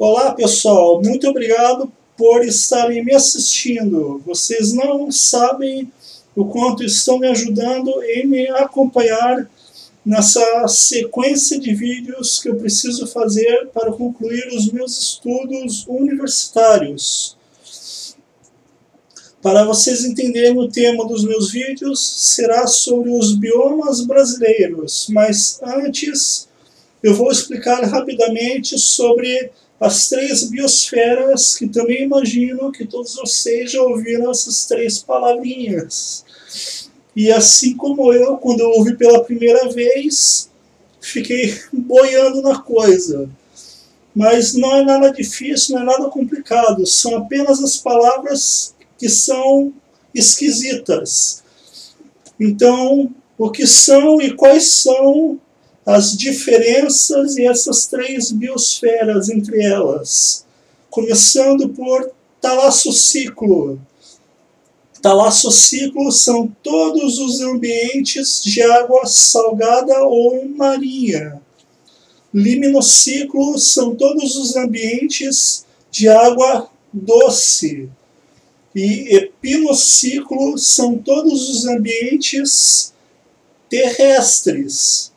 Olá pessoal, muito obrigado por estarem me assistindo. Vocês não sabem o quanto estão me ajudando em me acompanhar nessa sequência de vídeos que eu preciso fazer para concluir os meus estudos universitários. Para vocês entenderem, o tema dos meus vídeos será sobre os biomas brasileiros, mas antes eu vou explicar rapidamente sobre as 3 biosferas, que também imagino que todos vocês já ouviram essas 3 palavrinhas. E assim como eu, quando eu ouvi pela primeira vez, fiquei boiando na coisa. Mas não é nada difícil, não é nada complicado, são apenas as palavras que são esquisitas. Então, o que são e quais são as diferenças e essas 3 biosferas entre elas? Começando por talassociclo. Talassociclo são todos os ambientes de água salgada ou marinha. Liminociclo são todos os ambientes de água doce. E epinociclo são todos os ambientes terrestres.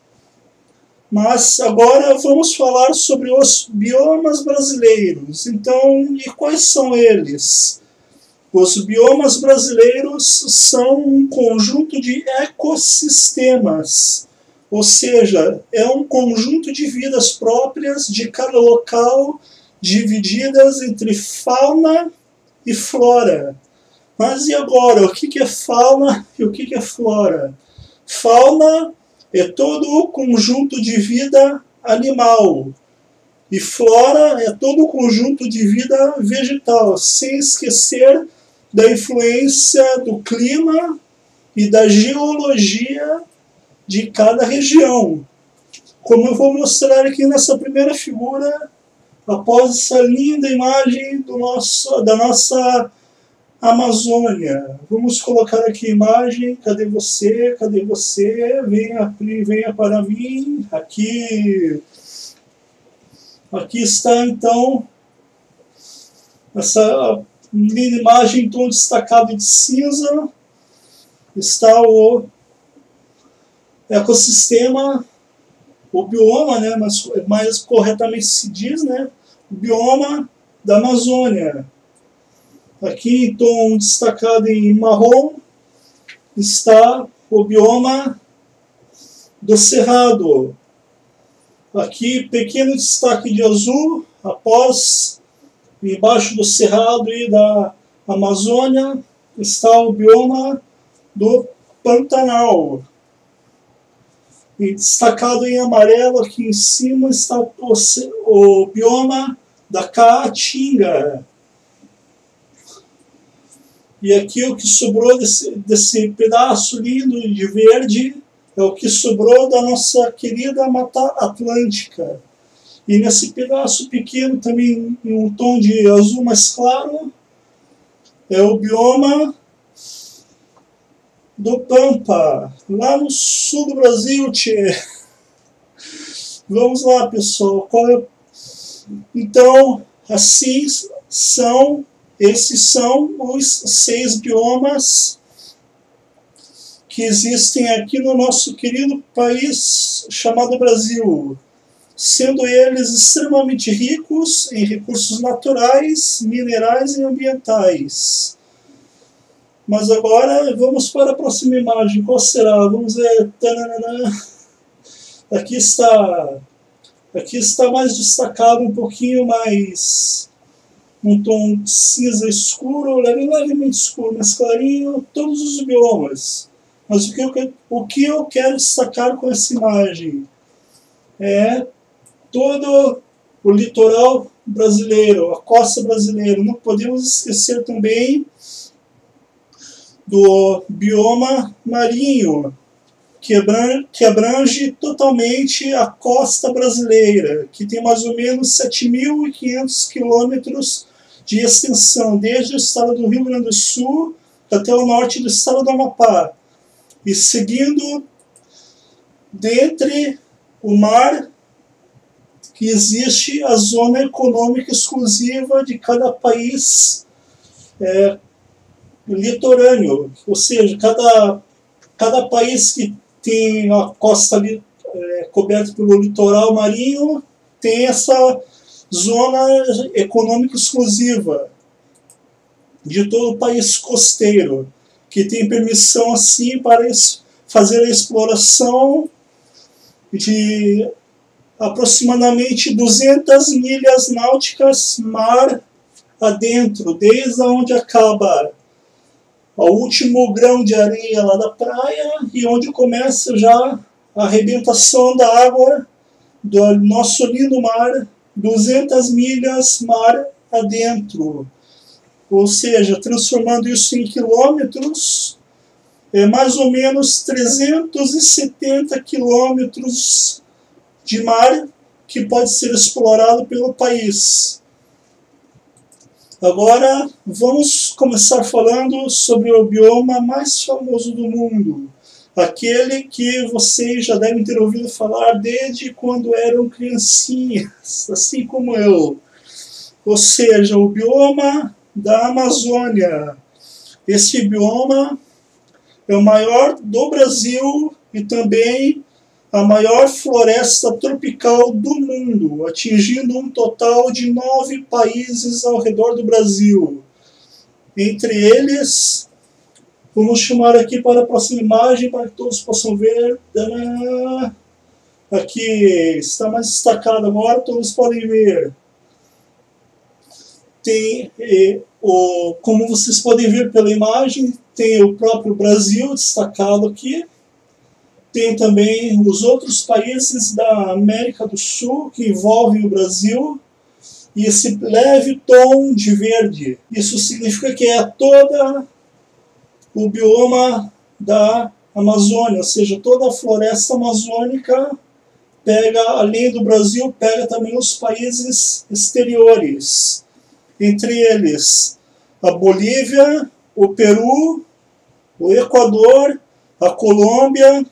Mas agora vamos falar sobre os biomas brasileiros. Então, e quais são eles? Os biomas brasileiros são um conjunto de ecossistemas, ou seja, é um conjunto de vidas próprias de cada local, divididas entre fauna e flora. Mas e agora? O que é fauna e o que é flora? Fauna é todo o conjunto de vida animal. E flora é todo o conjunto de vida vegetal, sem esquecer da influência do clima e da geologia de cada região. Como eu vou mostrar aqui nessa primeira figura, após essa linda imagem da nossa Amazônia. Vamos colocar aqui a imagem. Cadê você? Cadê você? Venha para mim. Aqui está então essa linda imagem em tom destacado de cinza. Está o ecossistema, o bioma, né? Mas mais corretamente se diz, né? O bioma da Amazônia. Aqui em tom destacado em marrom está o bioma do Cerrado. Aqui pequeno destaque de azul, após, embaixo do Cerrado e da Amazônia, está o bioma do Pantanal. E destacado em amarelo aqui em cima está o bioma da Caatinga. E aqui o que sobrou desse pedaço lindo de verde é o que sobrou da nossa querida Mata Atlântica. E nesse pedaço pequeno, também em um tom de azul mais claro, é o bioma do Pampa, lá no sul do Brasil, tchê. Vamos lá, pessoal. Então, assim são... Esses são os 6 biomas que existem aqui no nosso querido país chamado Brasil, sendo eles extremamente ricos em recursos naturais, minerais e ambientais. Mas agora vamos para a próxima imagem. Qual será? Vamos ver. Aqui está mais destacado, um pouquinho mais... um tom cinza escuro, levemente escuro, mas clarinho, todos os biomas. Mas o que eu quero destacar com essa imagem é todo o litoral brasileiro, a costa brasileira. Não podemos esquecer também do bioma marinho, que abrange totalmente a costa brasileira, que tem mais ou menos 7.500 quilômetros de extensão, desde o estado do Rio Grande do Sul até o norte do estado do Amapá. E seguindo dentre o mar que existe a zona econômica exclusiva de cada país litorâneo, ou seja, cada país que tem a costa coberta pelo litoral marinho tem essa zona econômica exclusiva de todo o país costeiro, que tem permissão assim para fazer a exploração de aproximadamente 200 milhas náuticas mar adentro, desde onde acaba o último grão de areia lá da praia e onde começa já a arrebentação da água do nosso lindo mar, 200 milhas mar adentro. Ou seja, transformando isso em quilômetros, mais ou menos 370 quilômetros de mar que pode ser explorado pelo país. Agora vamos começar falando sobre o bioma mais famoso do mundo, aquele que vocês já devem ter ouvido falar desde quando eram criancinhas, assim como eu. Ou seja, o bioma da Amazônia. Esse bioma é o maior do Brasil e também a maior floresta tropical do mundo, atingindo um total de 9 países ao redor do Brasil. Entre eles, vamos chamar aqui para a próxima imagem para que todos possam ver. Aqui está mais destacado agora, todos podem ver. Tem, como vocês podem ver pela imagem, tem o próprio Brasil destacado aqui. Tem também os outros países da América do Sul que envolvem o Brasil. E esse leve tom de verde, isso significa que é todo o bioma da Amazônia, ou seja, toda a floresta amazônica pega, além do Brasil, pega também os países exteriores. Entre eles, a Bolívia, o Peru, o Equador, a Colômbia,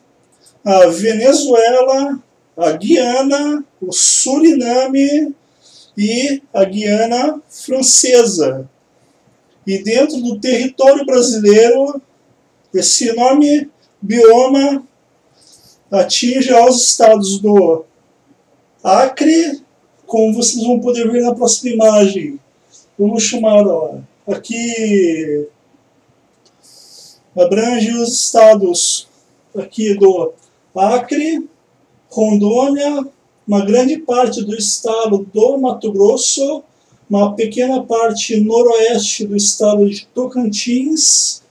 a Venezuela, a Guiana, o Suriname e a Guiana Francesa. E dentro do território brasileiro, esse enorme bioma atinge aos estados do Acre, como vocês vão poder ver na próxima imagem. Vamos chamar aqui, abrange os estados aqui do Acre, Rondônia, uma grande parte do estado do Mato Grosso, uma pequena parte noroeste do estado de Tocantins,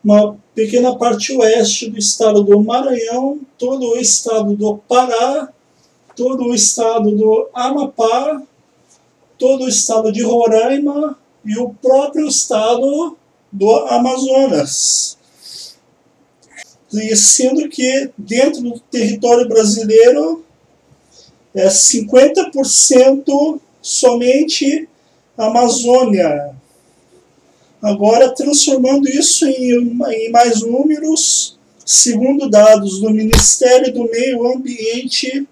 uma pequena parte oeste do estado do Maranhão, todo o estado do Pará, todo o estado do Amapá, todo o estado de Roraima e o próprio estado do Amazonas. E sendo que dentro do território brasileiro é 50% somente Amazônia. Agora, transformando isso em mais números, segundo dados do Ministério do Meio Ambiente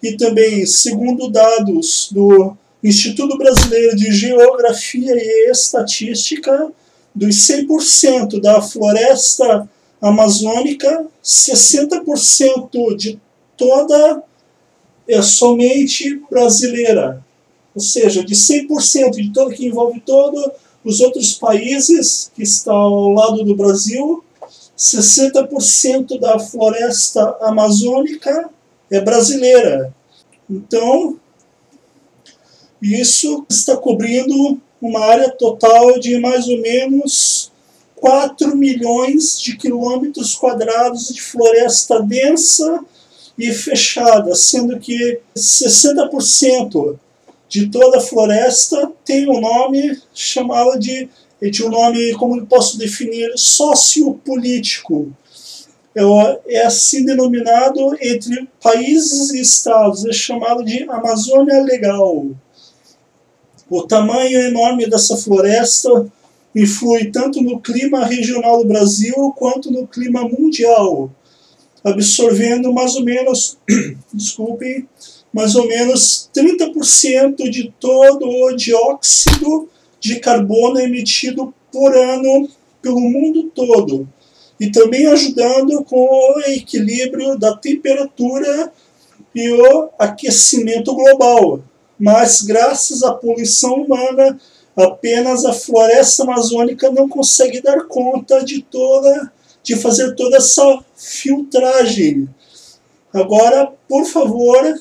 e também segundo dados do Instituto Brasileiro de Geografia e Estatística, dos 100% da floresta amazônica, 60% de toda é somente brasileira. Ou seja, de 100% de todo que envolve todos os outros países que estão ao lado do Brasil, 60% da floresta amazônica é brasileira. Então, isso está cobrindo uma área total de mais ou menos 4 milhões de quilômetros quadrados de floresta densa e fechada, sendo que 60% de toda a floresta tem um nome chamado de um nome, como eu posso definir, sociopolítico. É assim denominado entre países e estados, é chamado de Amazônia Legal. O tamanho enorme dessa floresta influi tanto no clima regional do Brasil quanto no clima mundial, absorvendo mais ou menos, mais ou menos 30% de todo o dióxido de carbono emitido por ano pelo mundo todo, e também ajudando com o equilíbrio da temperatura e o aquecimento global. Mas graças à poluição humana, apenas a floresta amazônica não consegue dar conta de fazer toda essa filtragem. Agora, por favor,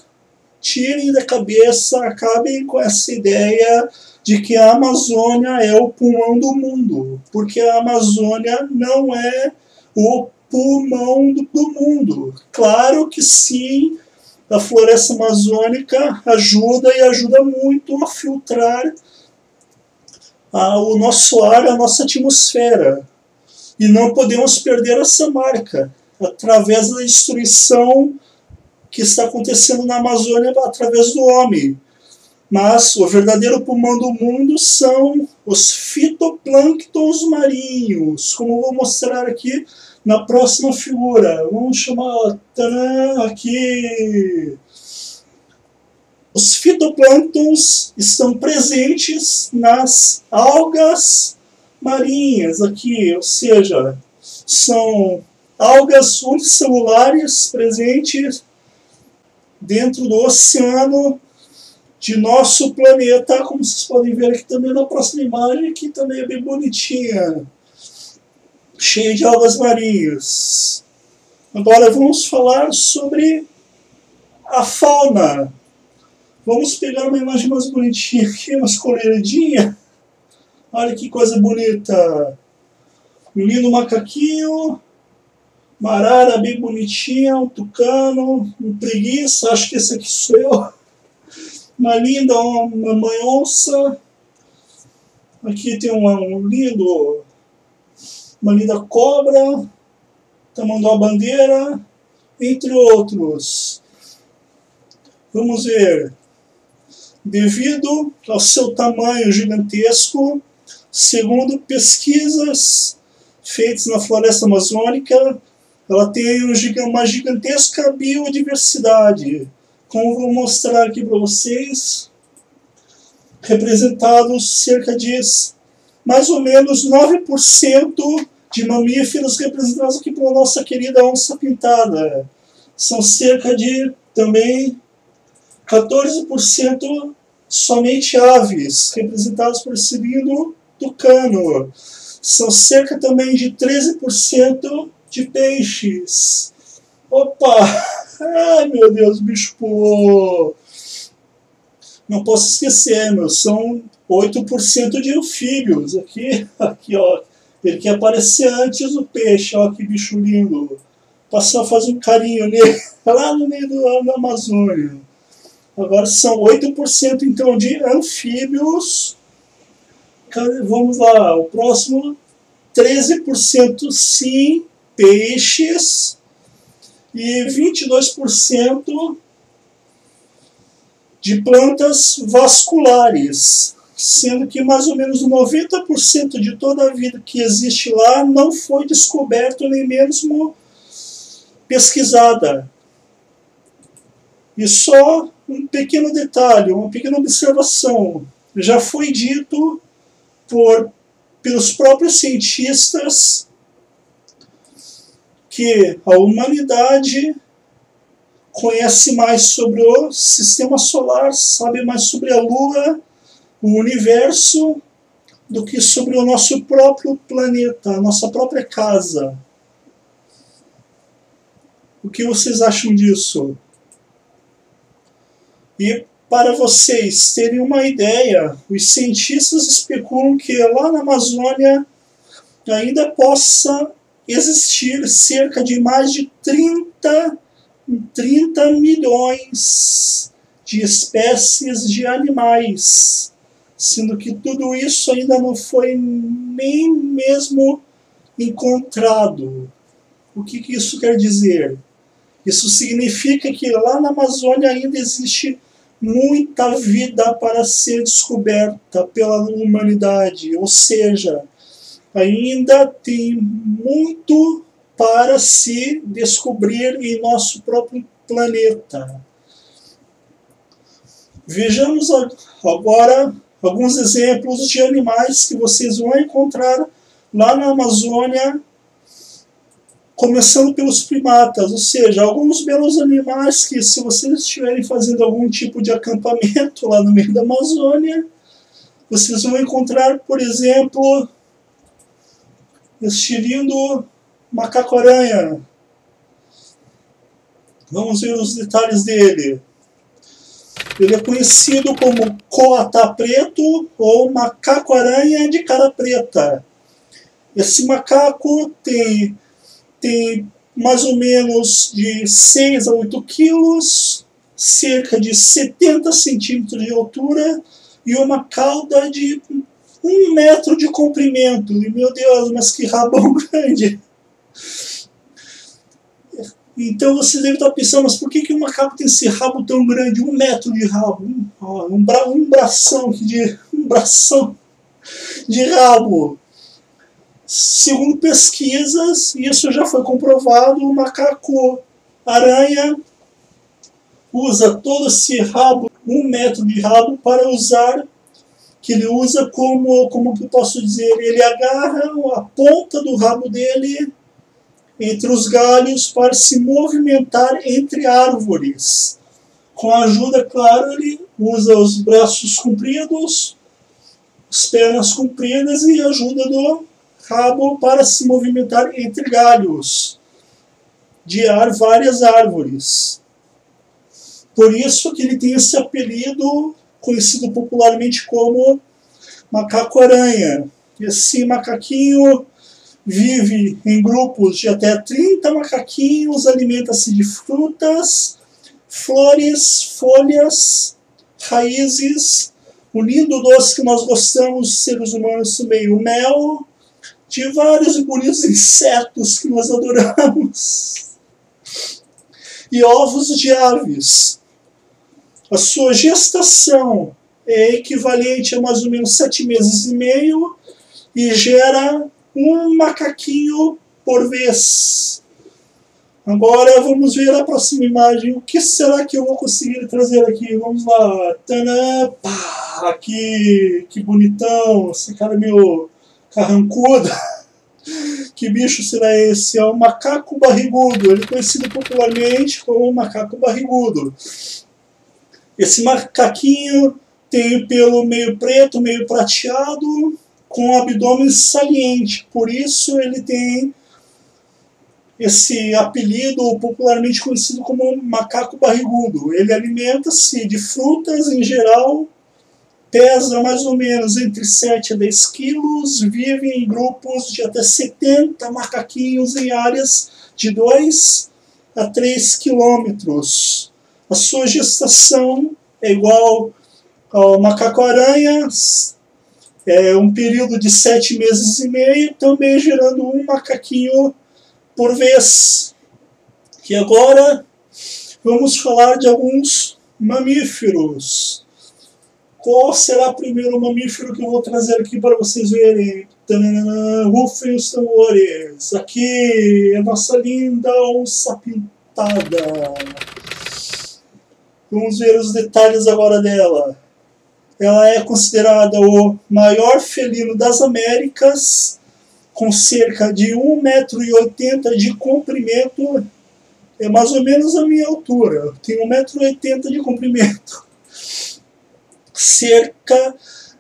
tirem da cabeça, acabem com essa ideia de que a Amazônia é o pulmão do mundo, porque a Amazônia não é o pulmão do mundo. Claro que sim, a floresta amazônica ajuda, e ajuda muito a filtrar o nosso ar, a nossa atmosfera. E não podemos perder essa marca através da destruição que está acontecendo na Amazônia através do homem. Mas o verdadeiro pulmão do mundo são os fitoplânctons marinhos, como eu vou mostrar aqui na próxima figura. Vamos chamar aqui. Os fitoplânctons estão presentes nas algas marinhas aqui, ou seja, são algas unicelulares presentes dentro do oceano de nosso planeta, como vocês podem ver aqui também na próxima imagem, que também é bem bonitinha, cheia de algas marinhas. Agora vamos falar sobre a fauna. Vamos pegar uma imagem mais bonitinha aqui, uma escolheridinha. Olha que coisa bonita. Um lindo macaquinho, uma arara bem bonitinha, um tucano, um preguiça, acho que esse aqui sou eu. Uma linda mamãe onça. Aqui tem uma linda cobra, tamanduá-bandeira, entre outros. Vamos ver. Devido ao seu tamanho gigantesco, segundo pesquisas feitas na floresta amazônica, ela tem uma gigantesca biodiversidade. Como vou mostrar aqui para vocês, representados cerca de mais ou menos 9% de mamíferos representados aqui pela nossa querida onça pintada. São cerca de também 14% somente aves, representados por esse lindo tucano. São cerca também de 13% de peixes. Opa! Ai, meu Deus, o bicho pulou. Não posso esquecer, são 8% de anfíbios. Aqui, ó. Ele quer aparecer antes do peixe. Ó, que bicho lindo. Passar a fazer um carinho nele, lá no meio da Amazônia. Agora são 8% então de anfíbios. Vamos lá, o próximo, 13% sim, peixes. E 22% de plantas vasculares, sendo que mais ou menos 90% de toda a vida que existe lá não foi descoberto nem mesmo pesquisada. E só um pequeno detalhe, uma pequena observação, já foi dito pelos próprios cientistas que a humanidade conhece mais sobre o sistema solar, sabe mais sobre a Lua, o universo, do que sobre o nosso próprio planeta, a nossa própria casa. O que vocês acham disso? E para vocês terem uma ideia, os cientistas especulam que lá na Amazônia ainda possa existir cerca de mais de 30 milhões de espécies de animais, sendo que tudo isso ainda não foi nem mesmo encontrado. O que isso quer dizer? Isso significa que lá na Amazônia ainda existe muita vida para ser descoberta pela humanidade, ou seja, ainda tem muito para se descobrir em nosso próprio planeta. Vejamos agora alguns exemplos de animais que vocês vão encontrar lá na Amazônia, começando pelos primatas, ou seja, alguns belos animais que, se vocês estiverem fazendo algum tipo de acampamento lá no meio da Amazônia, vocês vão encontrar, por exemplo, este lindo macaco-aranha. Vamos ver os detalhes dele. Ele é conhecido como coatá preto ou macaco-aranha de cara preta. Esse macaco tem mais ou menos de 6 a 8 quilos, cerca de 70 centímetros de altura e uma cauda de 1 metro de comprimento. E, meu Deus, mas que rabão grande! Então vocês devem estar pensando, mas por que o macaco tem esse rabo tão grande? 1 metro de rabo, um bração de rabo. Segundo pesquisas, isso já foi comprovado, o macaco-aranha usa todo esse rabo, 1 metro de rabo, para usar, que ele usa como que eu posso dizer, ele agarra a ponta do rabo dele entre os galhos para se movimentar entre árvores. Com a ajuda, claro, ele usa os braços compridos, as pernas compridas e a ajuda do rabo para se movimentar entre galhos de várias árvores. Por isso que ele tem esse apelido, conhecido popularmente como macaco-aranha. Esse macaquinho vive em grupos de até 30 macaquinhos, alimenta-se de frutas, flores, folhas, raízes. O lindo doce que nós gostamos, seres humanos, também o mel, de vários e bonitos insetos que nós adoramos. E ovos de aves. A sua gestação é equivalente a mais ou menos 7 meses e meio e gera um macaquinho por vez. Agora vamos ver a próxima imagem. O que será que eu vou conseguir trazer aqui? Vamos lá. Tadã! Pá! Que bonitão. Esse cara é meio carrancudo. Que bicho será esse? É o macaco barrigudo. Ele é conhecido popularmente como macaco barrigudo. Esse macaquinho tem o pelo meio preto, meio prateado, com o abdômen saliente. Por isso ele tem esse apelido popularmente conhecido como macaco barrigudo. Ele alimenta-se de frutas em geral, pesa mais ou menos entre 7 a 10 quilos, vive em grupos de até 70 macaquinhos em áreas de 2 a 3 quilômetros. A sua gestação é igual ao macaco-aranha, é um período de 7 meses e meio, também gerando um macaquinho por vez. E agora vamos falar de alguns mamíferos. Qual será o primeiro mamífero que eu vou trazer aqui para vocês verem? Rufem os tambores. Aqui é a nossa linda onça pintada. Vamos ver os detalhes agora dela. Ela é considerada o maior felino das Américas, com cerca de 1,80 m de comprimento. É mais ou menos a minha altura. Tem 1,80 m de comprimento. Cerca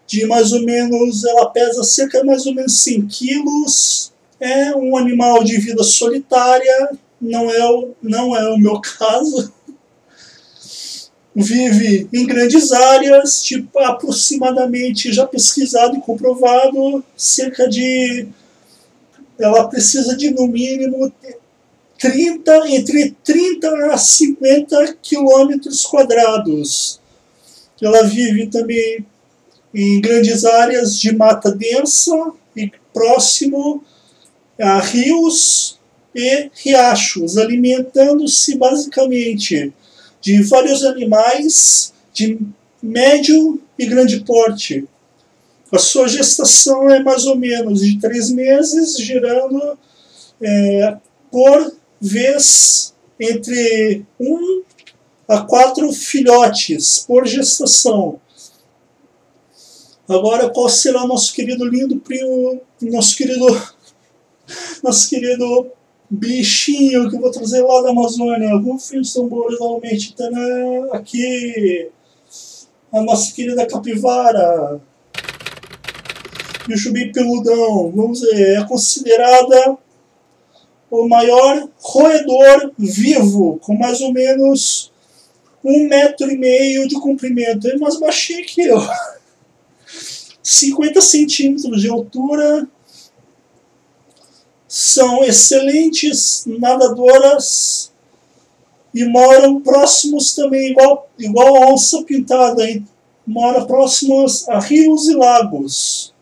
de mais ou menos, ela pesa cerca de mais ou menos 100 quilos. É um animal de vida solitária, não é o meu caso. Vive em grandes áreas, tipo, aproximadamente, já pesquisado e comprovado, ela precisa de no mínimo entre 30 a 50 quilômetros quadrados. Ela vive também em grandes áreas de mata densa e próximo a rios e riachos, alimentando-se basicamente de vários animais de médio e grande porte. A sua gestação é mais ou menos de 3 meses, gerando por vez entre 1 a 4 filhotes por gestação. Agora, qual será o nosso querido lindo primo, nosso querido bichinho que eu vou trazer lá da Amazônia? Alguns filhos são bons realmente. Aqui, a nossa querida capivara, bicho bem peludão. Vamos ver, é considerada o maior roedor vivo, com mais ou menos 1,5 metro de comprimento. É mais baixinho que eu. 50 centímetros de altura. São excelentes nadadoras e moram próximos também, igual a onça pintada, hein? Mora próximos a rios e lagos.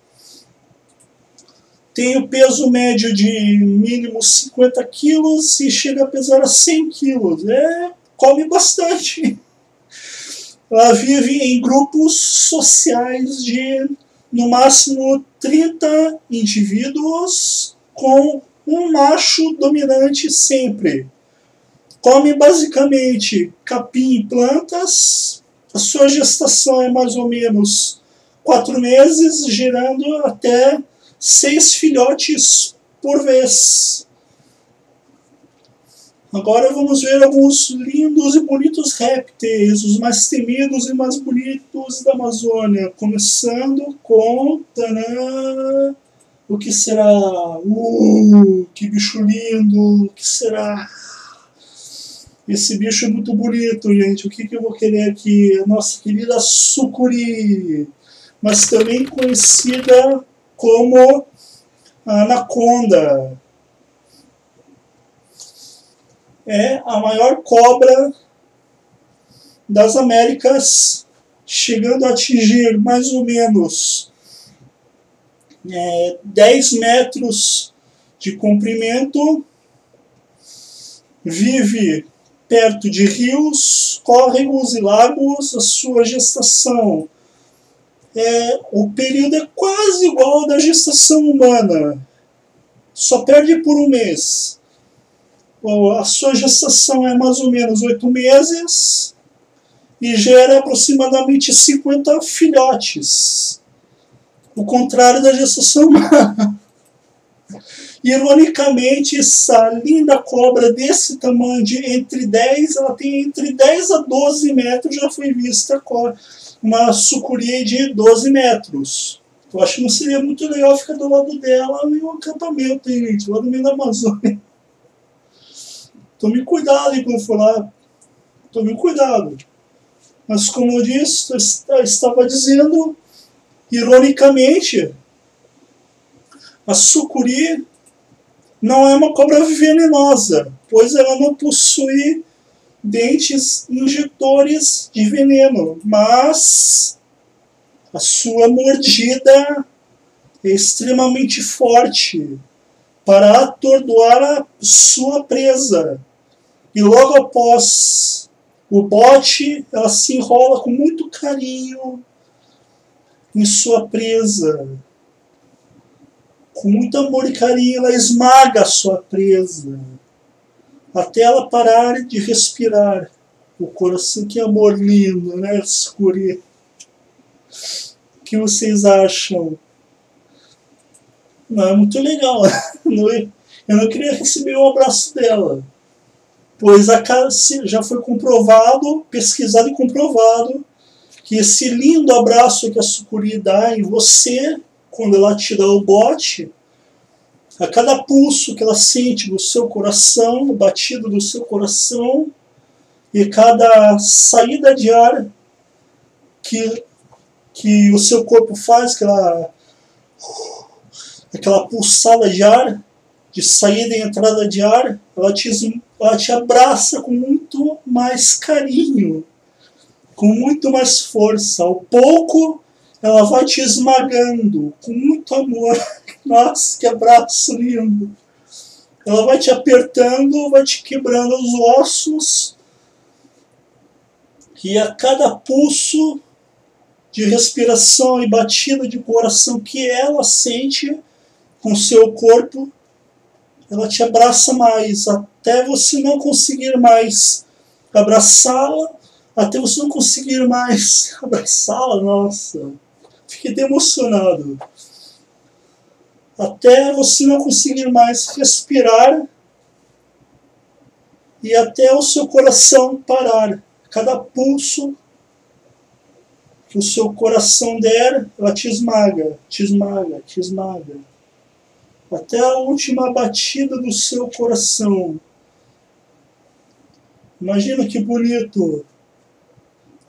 Tem o peso médio de mínimo 50 quilos e chega a pesar 100 quilos. Come bastante. Ela vive em grupos sociais de, no máximo, 30 indivíduos, com um macho dominante sempre. Come basicamente capim e plantas. A sua gestação é mais ou menos 4 meses, gerando até 6 filhotes por vez. Agora vamos ver alguns lindos e bonitos répteis, os mais temidos e mais bonitos da Amazônia. Começando com... Tadã, o que será? Que bicho lindo! O que será? Esse bicho é muito bonito, gente. O que eu vou querer aqui? A nossa querida sucuri, mas também conhecida como a anaconda. É a maior cobra das Américas, chegando a atingir mais ou menos 10 metros de comprimento. Vive perto de rios, córregos e lagos. A sua gestação, o período é quase igual ao da gestação humana, só perde por 1 mês. A sua gestação é mais ou menos 8 meses e gera aproximadamente 50 filhotes, o contrário da gestação humana. Ironicamente, essa linda cobra desse tamanho, ela tem entre 10 a 12 metros, já foi vista uma sucuri de 12 metros. Eu acho que não seria muito legal ficar do lado dela em um acampamento, hein, gente, lá no meio da Amazônia. Tome cuidado quando for lá. Tome cuidado. Mas como eu disse, eu estava dizendo, ironicamente, a sucuri não é uma cobra venenosa, pois ela não possui dentes injetores de veneno, mas a sua mordida é extremamente forte para atordoar a sua presa. E logo após o bote, ela se enrola com muito carinho em sua presa. Com muito amor e carinho, ela esmaga a sua presa, até ela parar de respirar. O coração, que amor lindo, né, sucuri? O que vocês acham? Não, é muito legal. Eu não queria receber um abraço dela, pois já foi comprovado, pesquisado e comprovado, que esse lindo abraço que a sucuri dá em você, quando ela te dá o bote, a cada pulso que ela sente do seu coração, o batido do seu coração, e cada saída de ar que o seu corpo faz, aquela pulsada de ar, de saída e entrada de ar, ela te abraça com muito mais carinho, com muito mais força. Ao pouco, ela vai te esmagando com muito amor. Nossa, que abraço lindo! Ela vai te apertando, vai te quebrando os ossos, e a cada pulso de respiração e batida de coração que ela sente com seu corpo, ela te abraça mais, até você não conseguir mais abraçá-la, até você não conseguir mais abraçá-la. Nossa, fiquei até emocionado. Até você não conseguir mais respirar e até o seu coração parar. Cada pulso que o seu coração der, ela te esmaga, te esmaga, te esmaga. Até a última batida do seu coração. Imagina que bonito.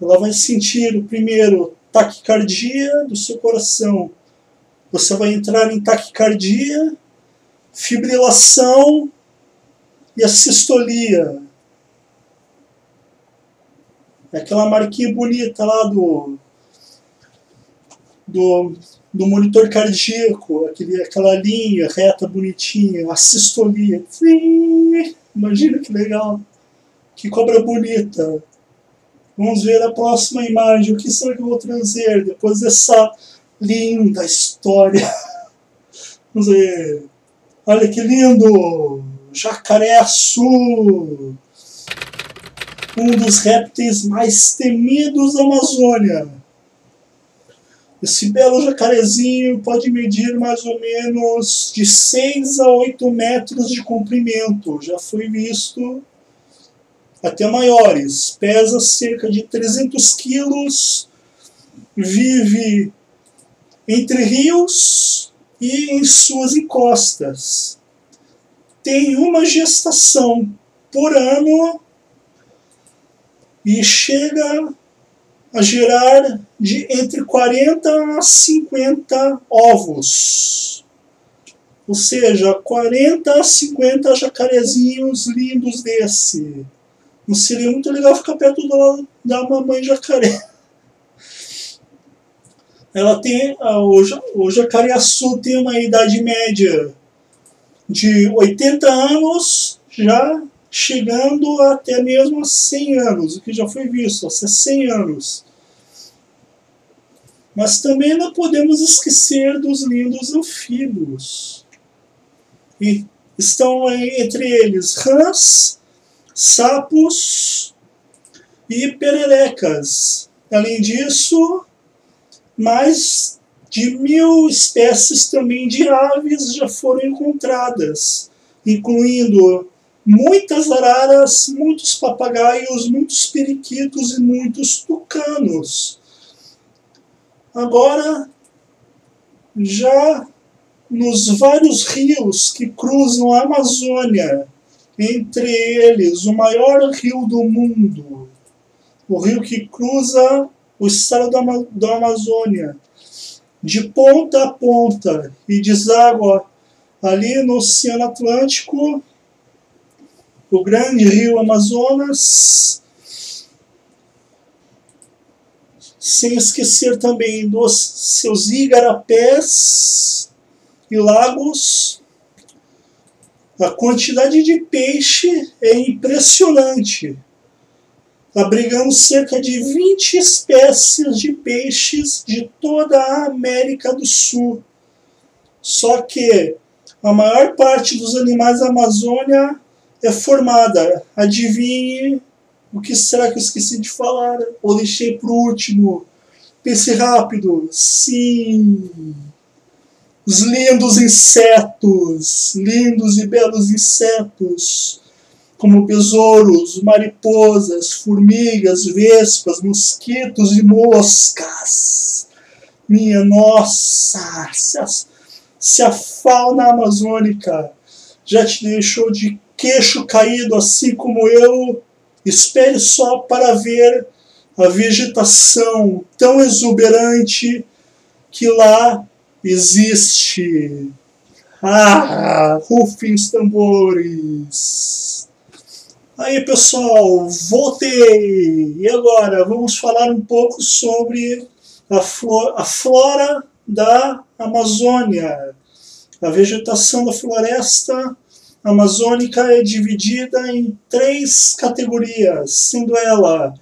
Ela vai sentir o primeiro taquicardia do seu coração. Você vai entrar em taquicardia, fibrilação e a sistolia. É aquela marquinha bonita lá do monitor cardíaco, aquela linha reta bonitinha, a sistolia. Imagina que legal. Que cobra bonita. Vamos ver a próxima imagem. O que será que eu vou trazer depois dessa linda história? Vamos ver. Olha que lindo! Jacaré-açu! Um dos répteis mais temidos da Amazônia. Esse belo jacarezinho pode medir mais ou menos de 6 a 8 metros de comprimento. Já foi visto até maiores. Pesa cerca de 300 quilos. Vive entre rios e em suas encostas. Tem uma gestação por ano e chega a gerar de entre 40 a 50 ovos. Ou seja, 40 a 50 jacarezinhos lindos desse. Não seria muito legal ficar perto da mamãe jacaré. Ela tem, o jacaré-açu tem uma idade média de 80 anos, já chegando até mesmo a 100 anos, o que já foi visto, até 100 anos. Mas também não podemos esquecer dos lindos anfíbios. E estão entre eles rãs, sapos e pererecas. Além disso, mais de 1000 espécies também de aves já foram encontradas, incluindo muitas araras, muitos papagaios, muitos periquitos e muitos tucanos. Agora, já nos vários rios que cruzam a Amazônia, entre eles o maior rio do mundo, o rio que cruza o estado da Amazônia, de ponta a ponta e deságua ali no Oceano Atlântico, o grande rio Amazonas, sem esquecer também dos seus igarapés e lagos. A quantidade de peixe é impressionante, abrigando cerca de 20 espécies de peixes de toda a América do Sul. Só que a maior parte dos animais da Amazônia é formada. Adivinhe o que será que eu esqueci de falar? Ou deixei para o último? Pense rápido. Sim! Os lindos insetos, lindos e belos insetos, como besouros, mariposas, formigas, vespas, mosquitos e moscas. Minha nossa, se a fauna amazônica já te deixou de queixo caído, assim como eu, espere só para ver a vegetação tão exuberante que lá existe. Rufem os tambores. Aí, pessoal, voltei. E agora vamos falar um pouco sobre a flora da Amazônia. A vegetação da floresta amazônica é dividida em 3 categorias, sendo ela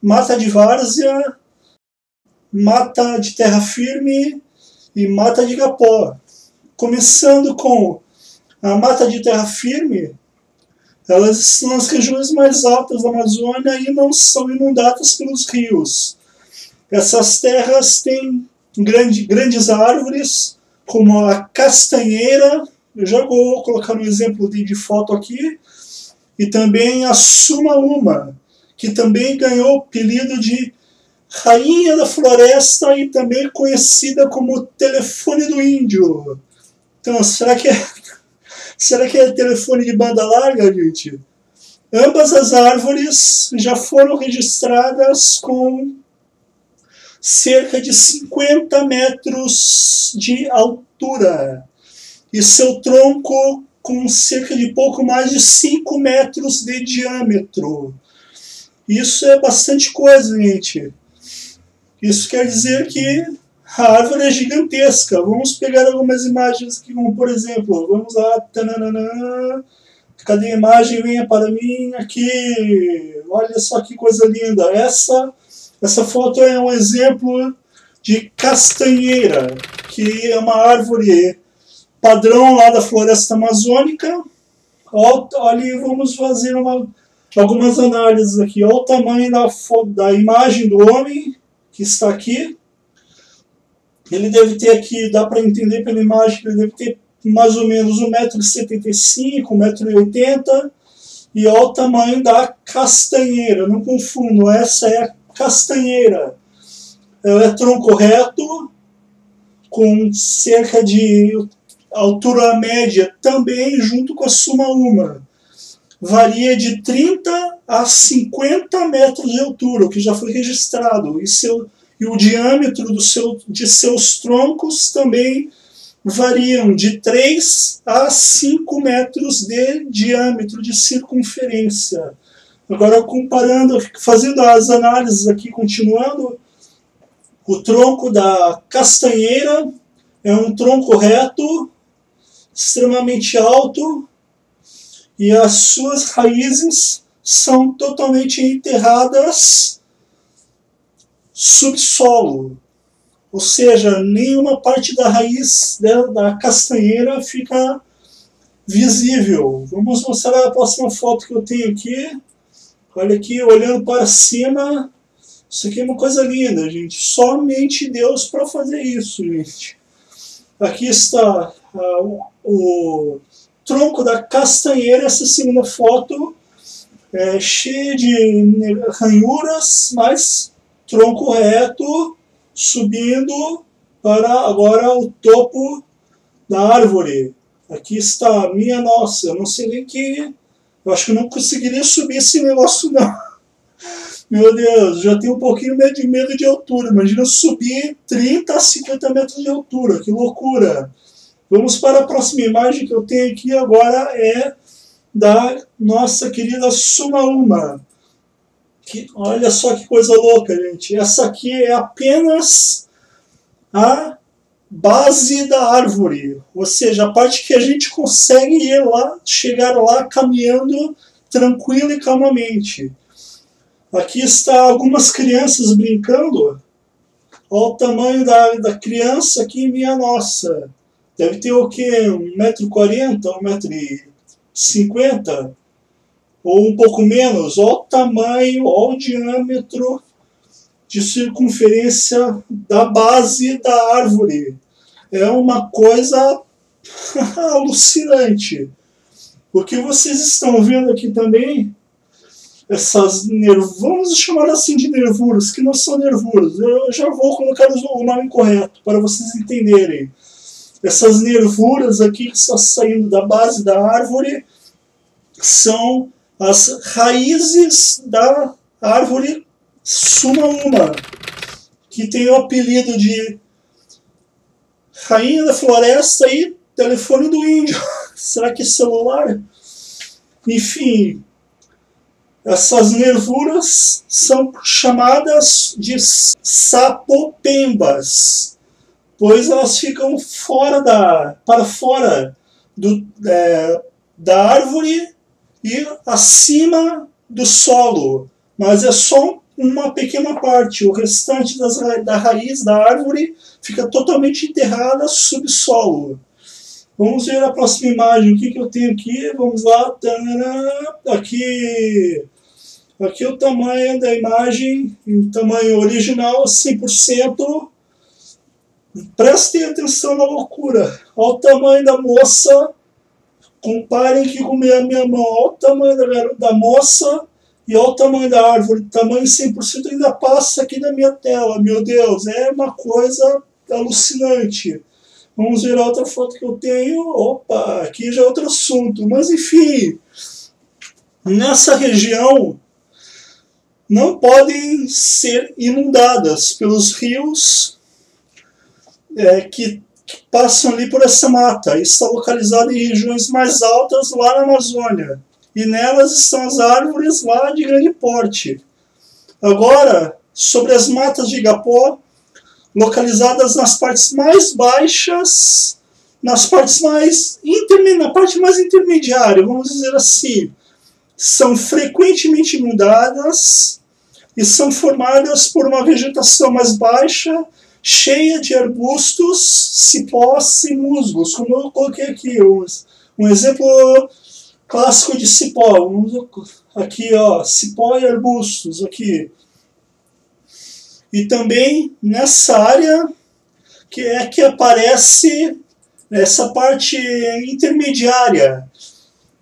mata de várzea, mata de terra firme e mata de igapó. Começando com a mata de terra firme, Elas estão nas regiões mais altas da Amazônia e não são inundadas pelos rios. Essas terras têm grandes árvores, como a castanheira, eu já vou colocar um exemplo de foto aqui, e também a sumaúma, que também ganhou o apelido de rainha da floresta e também conhecida como telefone do índio. Então, será que é telefone de banda larga, gente? Ambas as árvores já foram registradas com cerca de 50 metros de altura e seu tronco com cerca de pouco mais de 5 metros de diâmetro. Isso é bastante coisa, gente. Isso quer dizer que a árvore é gigantesca. Vamos pegar algumas imagens aqui, como por exemplo, vamos lá, tananana, cadê a imagem? Venha para mim aqui. Olha só que coisa linda. Essa foto é um exemplo de castanheira, que é uma árvore padrão lá da floresta amazônica. Olha, vamos fazer algumas análises aqui. Olha o tamanho da imagem do homem que está aqui. Ele deve ter aqui, dá para entender pela imagem, que ele deve ter mais ou menos 1,75 m, 1,80 m. E olha o tamanho da castanheira. Não confundo, essa é a castanheira. Ela é tronco reto, com cerca de altura média, também junto com a sumaúma. Varia de 30 a 50 metros de altura, o que já foi registrado. E o diâmetro de seus troncos também variam de 3 a 5 metros de diâmetro de circunferência. Agora, comparando, fazendo as análises aqui, continuando, o tronco da castanheira é um tronco reto, extremamente alto, e as suas raízes são totalmente enterradas subsolo. Ou seja, nenhuma parte da raiz da castanheira fica visível. Vamos mostrar a próxima foto que eu tenho aqui. Olha aqui, olhando para cima. Isso aqui é uma coisa linda, gente. Somente Deus para fazer isso, gente. Aqui está o tronco da castanheira. Essa segunda foto é cheia de ranhuras, mas tronco reto, subindo para agora o topo da árvore. Aqui está, minha nossa, eu não sei nem que... Eu acho que eu não conseguiria subir esse negócio, não. Meu Deus, já tenho um pouquinho de medo de altura. Imagina subir 30 a 50 metros de altura, que loucura. Vamos para a próxima imagem que eu tenho aqui agora, é da nossa querida sumaúma. Olha só que coisa louca, gente. Essa aqui é apenas a base da árvore, ou seja, a parte que a gente consegue ir lá, chegar lá caminhando tranquilo e calmamente. Aqui está algumas crianças brincando. Olha o tamanho da criança aqui, minha nossa. Deve ter o quê? 1,40 m, 1,50 m? Ou um pouco menos. Olha o tamanho, olha o diâmetro de circunferência da base da árvore. É uma coisa alucinante. O que vocês estão vendo aqui também, essas vamos chamar assim de nervuras, que não são nervuras. Eu já vou colocar o nome correto para vocês entenderem. Essas nervuras aqui que estão saindo da base da árvore são as raízes da árvore sumaúma, que tem o apelido de rainha da floresta e telefone do índio. Será que é celular? Enfim, essas nervuras são chamadas de sapopembas, pois elas ficam para fora da árvore e acima do solo, mas é só uma pequena parte. O restante da raiz da árvore fica totalmente enterrada subsolo. Vamos ver a próxima imagem. O que eu tenho aqui? Vamos lá. Aqui o tamanho da imagem, em tamanho original, 100%. Prestem atenção na loucura. Olha o tamanho da moça. Comparem aqui com a minha mão. Olha o tamanho da moça e olha o tamanho da árvore. Tamanho 100% ainda passa aqui na minha tela. Meu Deus, é uma coisa alucinante. Vamos ver a outra foto que eu tenho. Opa, aqui já é outro assunto. Mas enfim, nessa região não podem ser inundadas pelos rios que passam ali por essa mata. Está localizado em regiões mais altas lá na Amazônia. E nelas estão as árvores lá de grande porte. Agora, sobre as matas de igapó, localizadas nas partes mais baixas, na parte mais intermediária, vamos dizer assim, são frequentemente inundadas e são formadas por uma vegetação mais baixa, cheia de arbustos, cipós e musgos, como eu coloquei aqui. Um exemplo clássico de cipó. Aqui, ó, cipó e arbustos, aqui. E também nessa área que aparece essa parte intermediária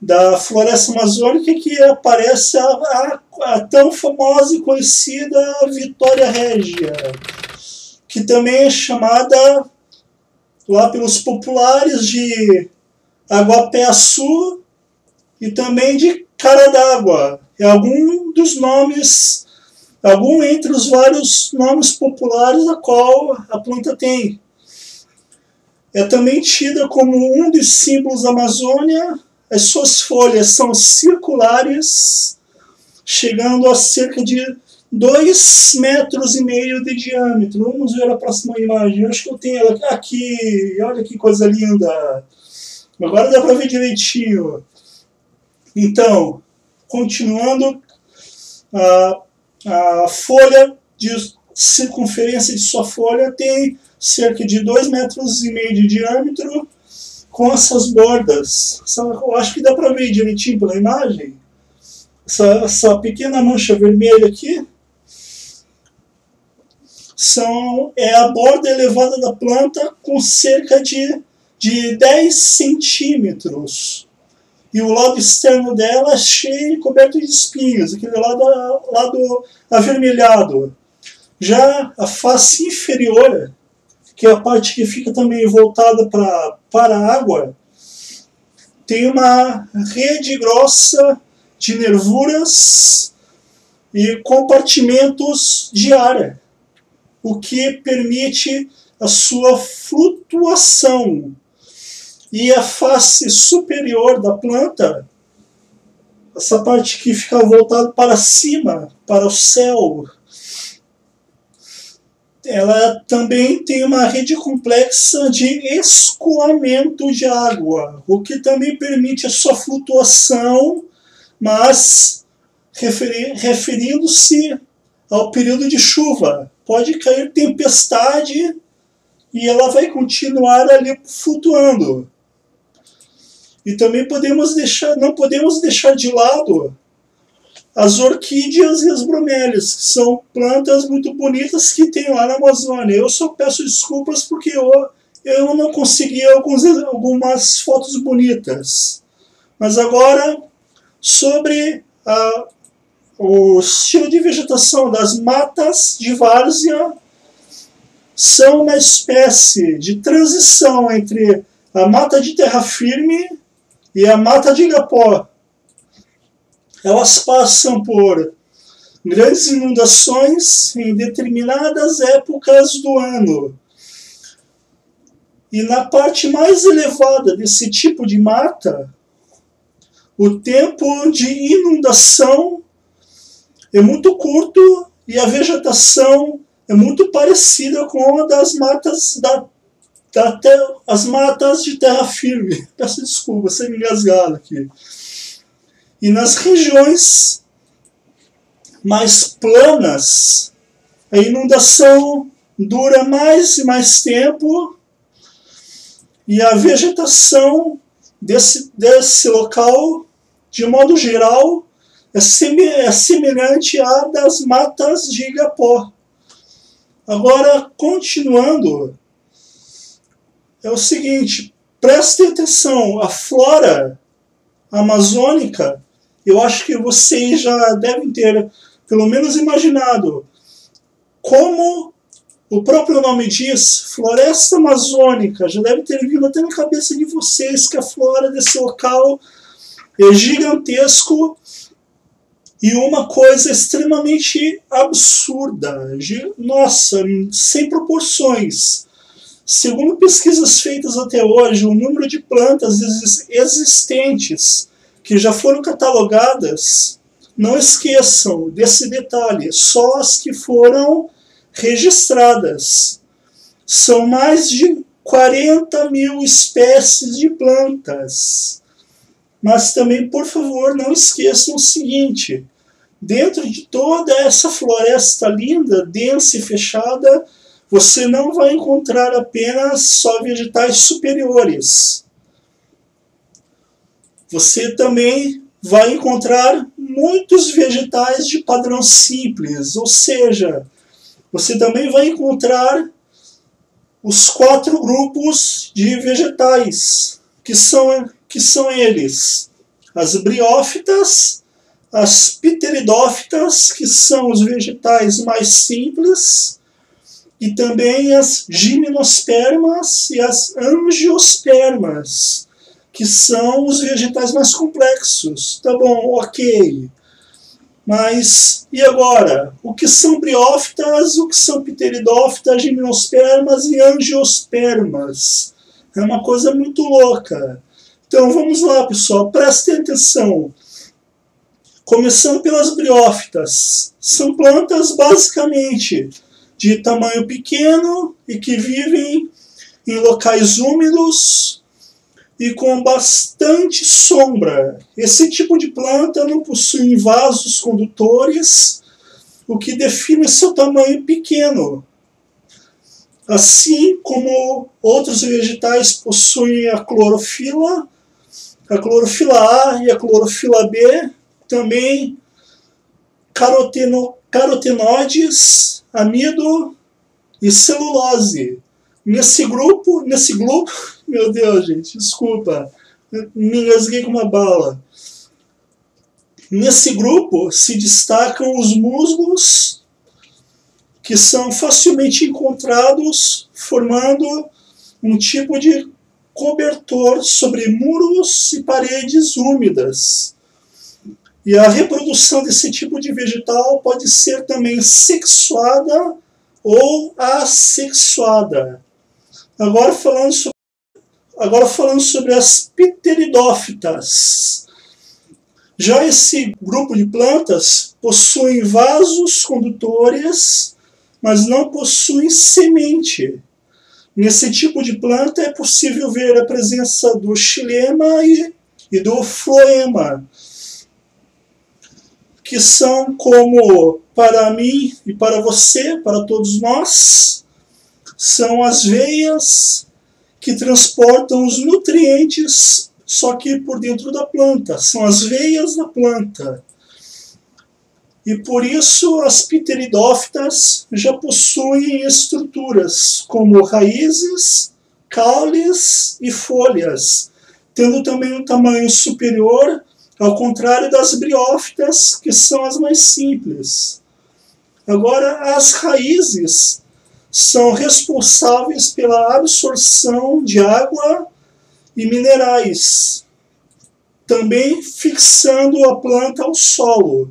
da floresta amazônica, que aparece a tão famosa e conhecida Vitória Régia, que também é chamada lá pelos populares de Aguapé-Açu e também de Cara d'Água. É algum entre os vários nomes populares a qual a planta tem. É também tida como um dos símbolos da Amazônia. As suas folhas são circulares, chegando a cerca de 2,5 metros de diâmetro. Vamos ver a próxima imagem. Eu acho que eu tenho ela aqui. Olha que coisa linda. Agora dá para ver direitinho. Então, continuando, a folha de circunferência de sua folha tem cerca de 2,5 metros de diâmetro, com essas bordas. Eu acho que dá para ver direitinho pela imagem. Essa pequena mancha vermelha aqui é a borda elevada da planta, com cerca de 10 centímetros. E o lado externo dela é cheio e coberto de espinhos, aquele lado avermelhado. Já a face inferior, que é a parte que fica também voltada para a água, tem uma rede grossa de nervuras e compartimentos de ar, o que permite a sua flutuação. E a face superior da planta, essa parte que fica voltada para cima, para o céu, ela também tem uma rede complexa de escoamento de água, o que também permite a sua flutuação, mas referindo-se ao período de chuva. Pode cair tempestade e ela vai continuar ali flutuando. E também não podemos deixar de lado as orquídeas e as bromélias, que são plantas muito bonitas que tem lá na Amazônia. Eu só peço desculpas porque eu não consegui algumas fotos bonitas. Mas agora, sobre o estilo de vegetação das matas de várzea, são uma espécie de transição entre a mata de terra firme e a mata de igapó. Elas passam por grandes inundações em determinadas épocas do ano. E na parte mais elevada desse tipo de mata, o tempo de inundação é muito curto e a vegetação é muito parecida com a das matas as matas de terra firme. Peço desculpa, sem me engasgar aqui. E nas regiões mais planas, a inundação dura mais e mais tempo E a vegetação desse local, de modo geral, é semelhante à das matas de Igapó. Agora, continuando, é o seguinte, prestem atenção, a flora amazônica, eu acho que vocês já devem ter, pelo menos, imaginado como o próprio nome diz, floresta amazônica, já deve ter vindo até na cabeça de vocês que a flora desse local é gigantesco e uma coisa extremamente absurda, nossa, sem proporções. Segundo pesquisas feitas até hoje, o número de plantas existentes que já foram catalogadas, não esqueçam desse detalhe, só as que foram registradas. São mais de 40 mil espécies de plantas. Mas também, por favor, não esqueçam o seguinte, dentro de toda essa floresta linda, densa e fechada, você não vai encontrar apenas só vegetais superiores. Você também vai encontrar muitos vegetais de padrão simples, ou seja, você também vai encontrar os 4 grupos de vegetais, que são eles: as briófitas, as pteridófitas, que são os vegetais mais simples, e também as gimnospermas e as angiospermas, que são os vegetais mais complexos. Tá bom, ok. Mas, e agora? O que são briófitas, o que são pteridófitas, gimnospermas e angiospermas? É uma coisa muito louca. Então, vamos lá, pessoal, prestem atenção. Começando pelas briófitas. São plantas, basicamente, de tamanho pequeno e que vivem em locais úmidos e com bastante sombra. Esse tipo de planta não possui vasos condutores, o que define seu tamanho pequeno. Assim como outros vegetais possuem a clorofila A e a clorofila B, também carotenoides, amido e celulose. Nesse grupo, meu Deus, gente, desculpa, me engasguei com uma bala. Nesse grupo se destacam os musgos, que são facilmente encontrados, formando um tipo de cobertor sobre muros e paredes úmidas. E a reprodução desse tipo de vegetal pode ser também sexuada ou assexuada. Agora falando sobre as pteridófitas. Já esse grupo de plantas possui vasos condutores, mas não possui semente. Nesse tipo de planta é possível ver a presença do xilema e do floema, que são como, para mim e para você, para todos nós, são as veias que transportam os nutrientes, só que por dentro da planta. São as veias da planta. E por isso as pteridófitas já possuem estruturas como raízes, caules e folhas, tendo também um tamanho superior, ao contrário das briófitas, que são as mais simples. Agora, as raízes são responsáveis pela absorção de água e minerais, também fixando a planta ao solo.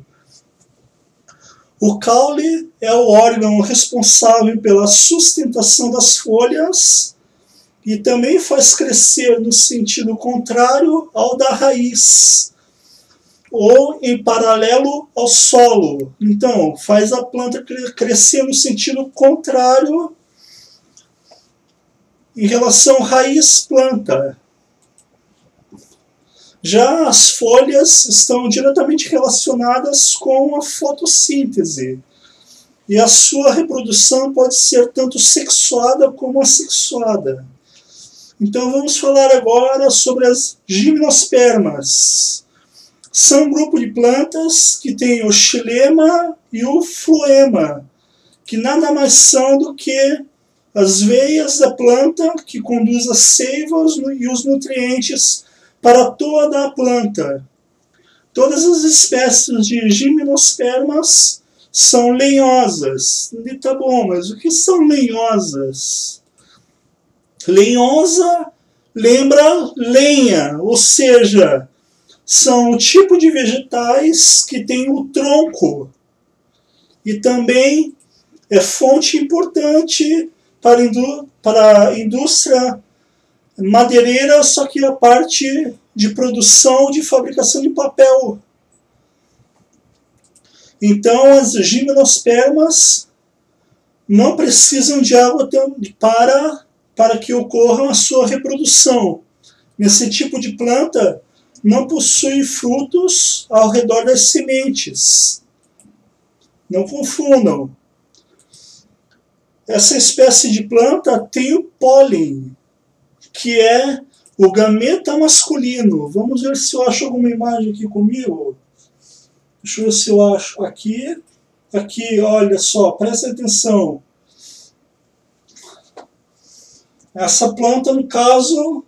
O caule é o órgão responsável pela sustentação das folhas e também faz crescer no sentido contrário ao da raiz, ou em paralelo ao solo. Então, faz a planta crescer no sentido contrário em relação raiz-planta. Já as folhas estão diretamente relacionadas com a fotossíntese, e a sua reprodução pode ser tanto sexuada como assexuada. Então vamos falar agora sobre as gimnospermas. São um grupo de plantas que tem o xilema e o floema, que nada mais são do que as veias da planta que conduz as seivas e os nutrientes para toda a planta. Todas as espécies de gimnospermas são lenhosas. E tá bom, mas o que são lenhosas? Lenhosa lembra lenha, ou seja, são o tipo de vegetais que tem o tronco. E também é fonte importante para a indústria madeireira, só que a parte de produção, de fabricação de papel. Então, as gimnospermas não precisam de água para que ocorra a sua reprodução. Nesse tipo de planta, não possui frutos ao redor das sementes. Não confundam. Essa espécie de planta tem o pólen, que é o gameta masculino. Vamos ver se eu acho alguma imagem aqui comigo. Deixa eu ver se eu acho aqui. Aqui, olha só, presta atenção. Essa planta, no caso,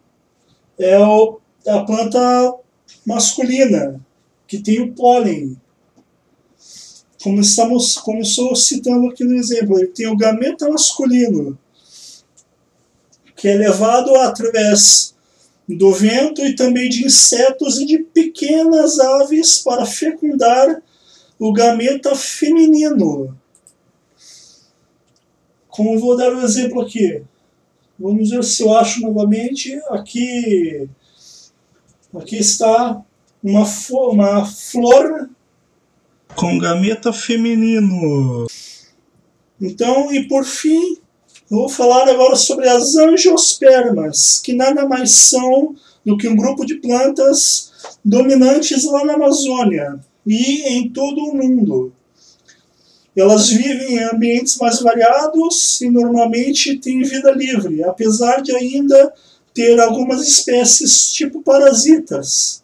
é a planta masculina, que tem o pólen. Como estou citando aqui no exemplo, ele tem o gameta masculino, que é levado através do vento e também de insetos e de pequenas aves para fecundar o gameta feminino. Como vou dar um exemplo aqui. Vamos ver se eu acho novamente. Aqui está uma flor com gameta feminino. Então, e por fim, eu vou falar agora sobre as angiospermas, que nada mais são do que um grupo de plantas dominantes lá na Amazônia e em todo o mundo. Elas vivem em ambientes mais variados e normalmente têm vida livre, apesar de ainda ter algumas espécies tipo parasitas.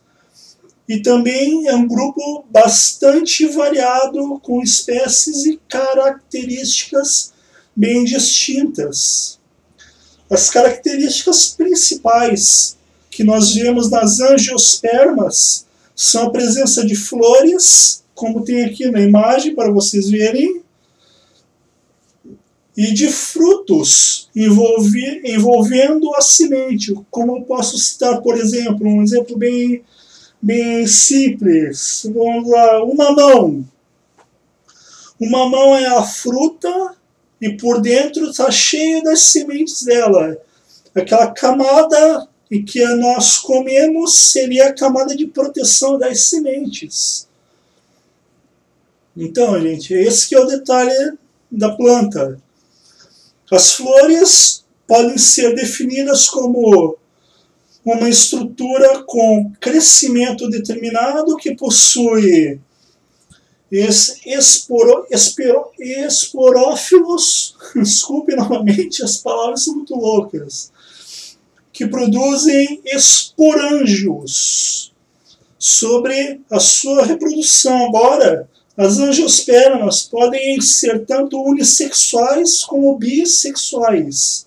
E também é um grupo bastante variado, com espécies e características bem distintas. As características principais que nós vemos nas angiospermas são a presença de flores, como tem aqui na imagem para vocês verem, e de frutos envolvendo a semente. Como eu posso citar, por exemplo, um exemplo bem simples. Vamos lá, o mamão. O mamão é a fruta e por dentro está cheio das sementes dela. Aquela camada em que nós comemos seria a camada de proteção das sementes. Então, gente, esse que é o detalhe da planta. As flores podem ser definidas como uma estrutura com crescimento determinado que possui esporófilos, desculpe novamente, as palavras são muito loucas, que produzem esporângios sobre a sua reprodução. Agora, as angiospermas podem ser tanto unissexuais como bissexuais.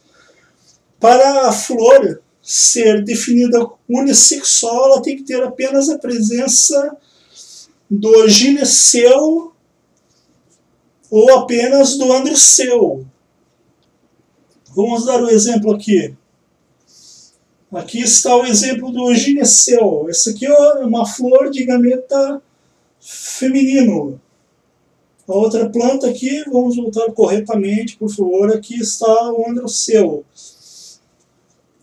Para a flor ser definida unissexual, ela tem que ter apenas a presença do gineceu ou apenas do androceu. Vamos dar um exemplo aqui. Aqui está o exemplo do gineceu. Essa aqui é uma flor de gameta feminino. A outra planta aqui, vamos voltar corretamente, por favor. Aqui está o androceu.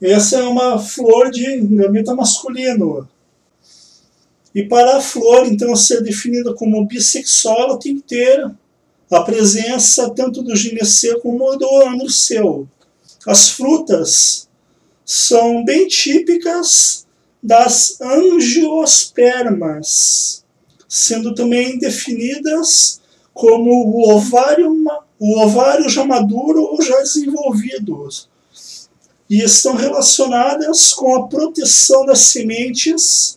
Essa é uma flor de gameta masculino. E para a flor, então, ser definida como bissexual, ela tem que ter a presença tanto do gineceu como do androceu. As frutas são bem típicas das angiospermas, sendo também definidas como o ovário já maduro ou já desenvolvido. e estão relacionadas com a proteção das sementes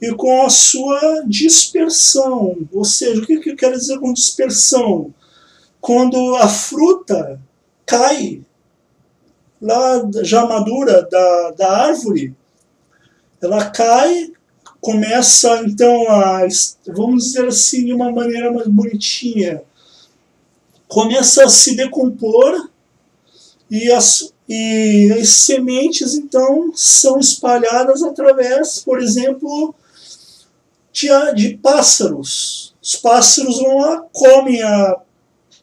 e com a sua dispersão. Ou seja, o que eu quero dizer com dispersão? Quando a fruta cai lá já madura da árvore, ela cai, começa então a, vamos dizer assim, de uma maneira mais bonitinha, começa a se decompor e as sementes então são espalhadas através, por exemplo, de pássaros. Os pássaros vão lá,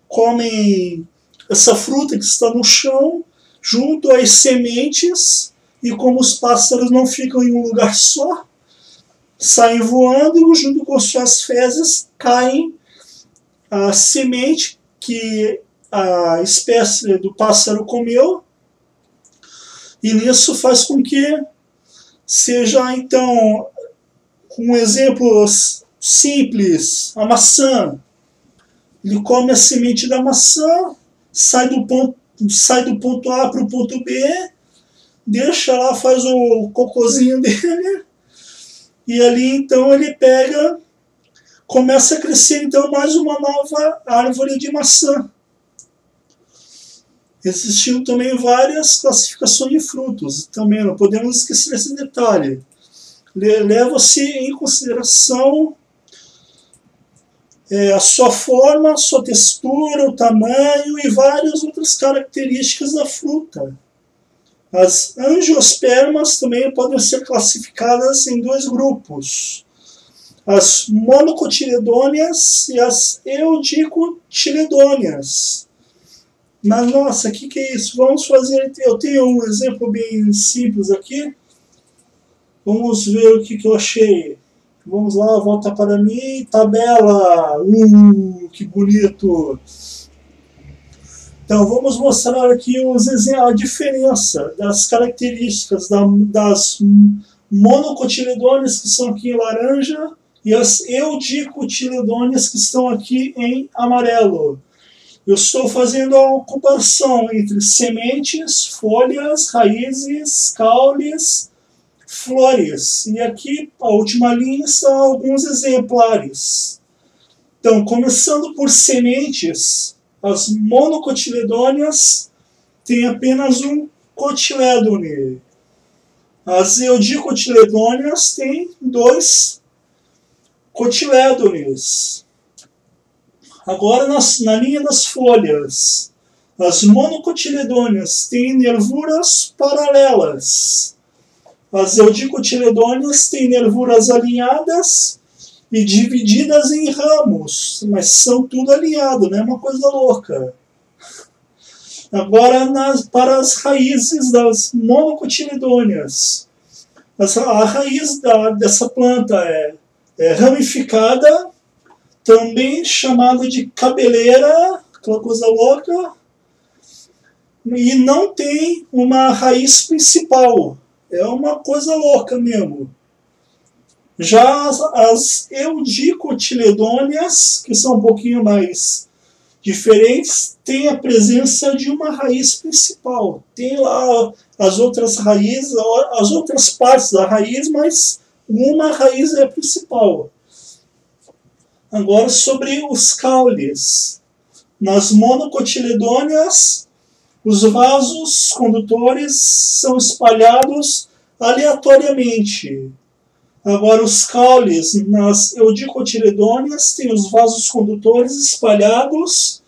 comem essa fruta que está no chão, junto às sementes, e como os pássaros não ficam em um lugar só, saem voando e junto com suas fezes caem a semente que a espécie do pássaro comeu, e nisso faz com que seja então um exemplo simples, a maçã. Ele come a semente da maçã, sai do ponto A para o ponto B, deixa lá, faz o cocôzinho dele, e ali então ele pega, começa a crescer então mais uma nova árvore de maçã. Existiam também várias classificações de frutos, também não podemos esquecer esse detalhe. Leva-se em consideração a sua forma, a sua textura, o tamanho e várias outras características da fruta. As angiospermas também podem ser classificadas em dois grupos: as monocotiledôneas e as eudicotiledôneas. Mas nossa, o que é isso? Vamos fazer. Eu tenho um exemplo bem simples aqui. Vamos ver o que eu achei. Vamos lá, volta para mim. Tabela. Que bonito. Então, vamos mostrar aqui a diferença das características das monocotiledôneas, que são aqui em laranja, e as eudicotiledôneas, que estão aqui em amarelo. Eu estou fazendo a comparação entre sementes, folhas, raízes, caules, flores. E aqui, a última linha, são alguns exemplares. Então, começando por sementes, as monocotiledôneas têm apenas um cotilédone. As eudicotiledôneas têm 2 cotilédones. Agora, na linha das folhas, as monocotiledôneas têm nervuras paralelas. As eudicotiledôneas têm nervuras alinhadas e divididas em ramos, mas são tudo alinhado, né? Uma coisa louca. Agora, para as raízes das monocotiledôneas, a raiz dessa planta é ramificada, também chamada de cabeleira, aquela coisa louca, e não tem uma raiz principal. É uma coisa louca mesmo. Já as eudicotiledôneas, que são um pouquinho mais diferentes, têm a presença de uma raiz principal. Tem lá as outras raízes, as outras partes da raiz, mas uma raiz é a principal. Agora sobre os caules. Nas monocotiledôneas, os vasos condutores são espalhados aleatoriamente. Agora, os caules nas eudicotiledôneas têm os vasos condutores espalhados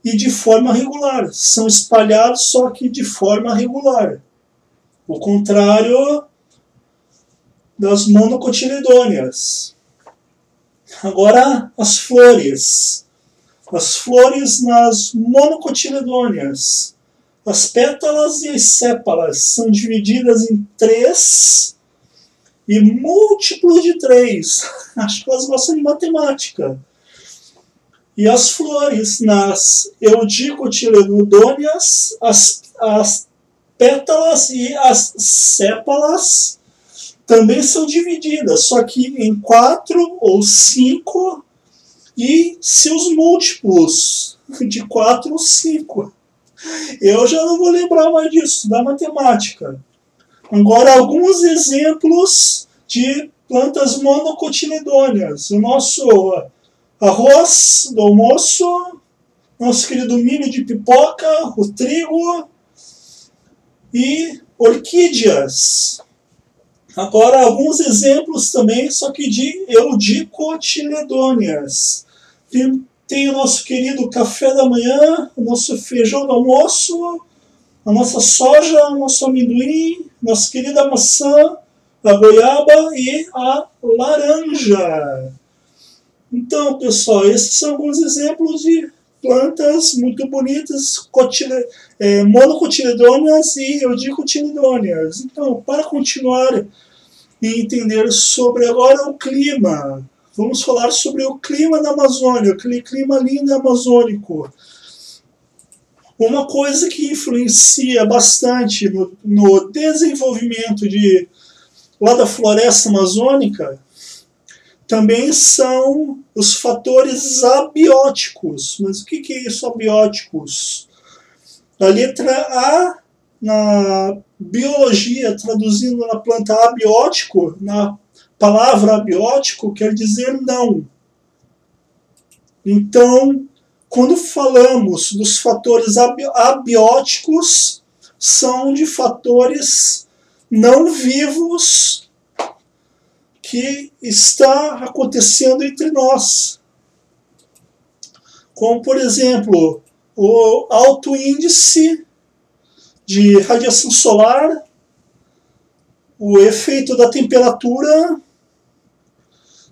e de forma regular. São espalhados, só que de forma regular. O contrário das monocotiledôneas. Agora, as flores. As flores nas monocotiledôneas. As pétalas e as sépalas são divididas em 3 e múltiplos de 3. Acho que elas gostam de matemática. E as flores nas eudicotiledôneas, as pétalas e as sépalas também são divididas, só que em 4 ou 5 e seus múltiplos de 4 ou 5. Eu já não vou lembrar mais disso, da matemática. Agora, alguns exemplos de plantas monocotiledôneas. O nosso arroz do almoço, nosso querido milho de pipoca, o trigo e orquídeas. Agora, alguns exemplos também, só que de eudicotiledôneas. Tem o nosso querido café da manhã, o nosso feijão do almoço, a nossa soja, o nosso amendoim, nossa querida maçã, a goiaba e a laranja. Então, pessoal, esses são alguns exemplos de plantas muito bonitas, monocotiledôneas e eudicotiledôneas. Então, para continuar e entender sobre agora o clima, vamos falar sobre o clima da Amazônia, aquele clima lindo amazônico. Uma coisa que influencia bastante no desenvolvimento lá da floresta amazônica também são os fatores abióticos. Mas o que é isso, abióticos? A letra A na biologia, traduzindo na planta abiótico, na palavra abiótico, quer dizer não. Então, quando falamos dos fatores abióticos, são de fatores não vivos que está acontecendo entre nós. Como, por exemplo, o alto índice de radiação solar, o efeito da temperatura,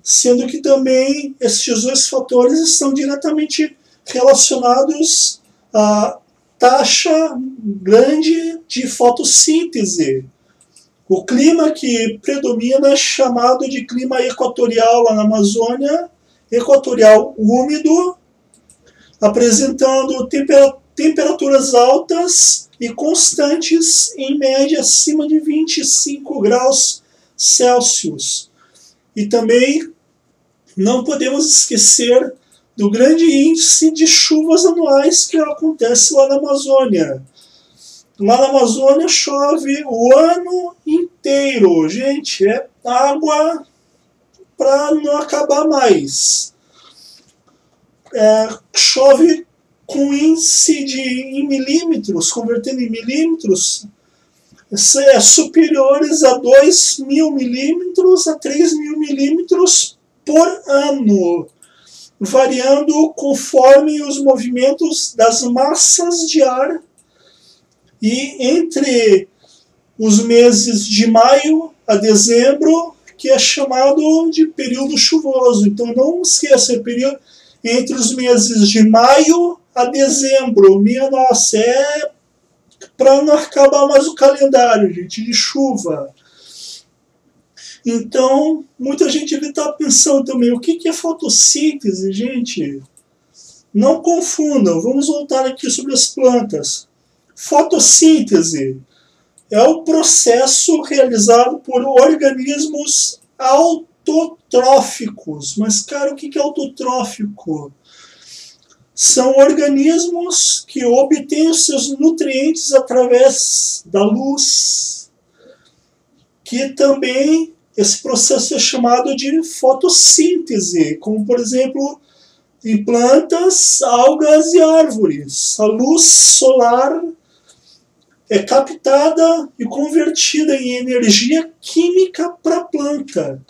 sendo que também esses dois fatores estão diretamente relacionados à taxa grande de fotossíntese. O clima que predomina é chamado de clima equatorial lá na Amazônia, equatorial úmido, apresentando temperaturas altas e constantes, em média acima de 25 graus Celsius. E também não podemos esquecer do grande índice de chuvas anuais que acontece lá na Amazônia. Lá na Amazônia chove o ano inteiro. Gente, é água para não acabar mais. Chove com índice em milímetros, convertendo em milímetros, superiores a 2.000 milímetros a 3.000 milímetros por ano, variando conforme os movimentos das massas de ar. E entre os meses de maio a dezembro, que é chamado de período chuvoso. Então não esqueça, é período entre os meses de maio a dezembro. Minha nossa, é para não acabar mais o calendário, gente, de chuva. Então, muita gente deve estar pensando também, o que é fotossíntese, gente? Não confundam, vamos voltar aqui sobre as plantas. Fotossíntese é o processo realizado por organismos autotróficos. Mas, cara, o que é autotrófico? São organismos que obtêm os seus nutrientes através da luz, que também esse processo é chamado de fotossíntese, como, por exemplo, em plantas, algas e árvores. A luz solar é captada e convertida em energia química para a planta,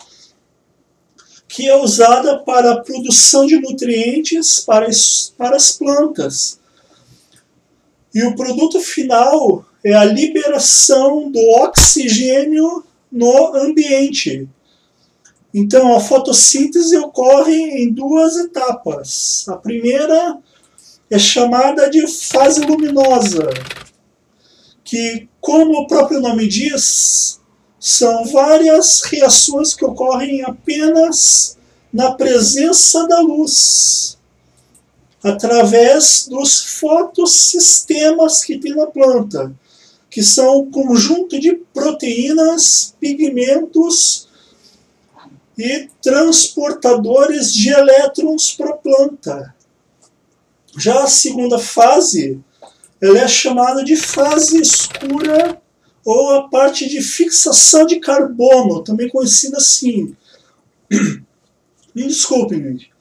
que é usada para a produção de nutrientes para as plantas. E o produto final é a liberação do oxigênio no ambiente. Então, a fotossíntese ocorre em duas etapas. A primeira é chamada de fase luminosa, que, como o próprio nome diz, são várias reações que ocorrem apenas na presença da luz, através dos fotossistemas que tem na planta, que são um conjunto de proteínas, pigmentos e transportadores de elétrons para a planta. Já a segunda fase ela é chamada de fase escura ou a parte de fixação de carbono, também conhecida assim. Me desculpem, gente.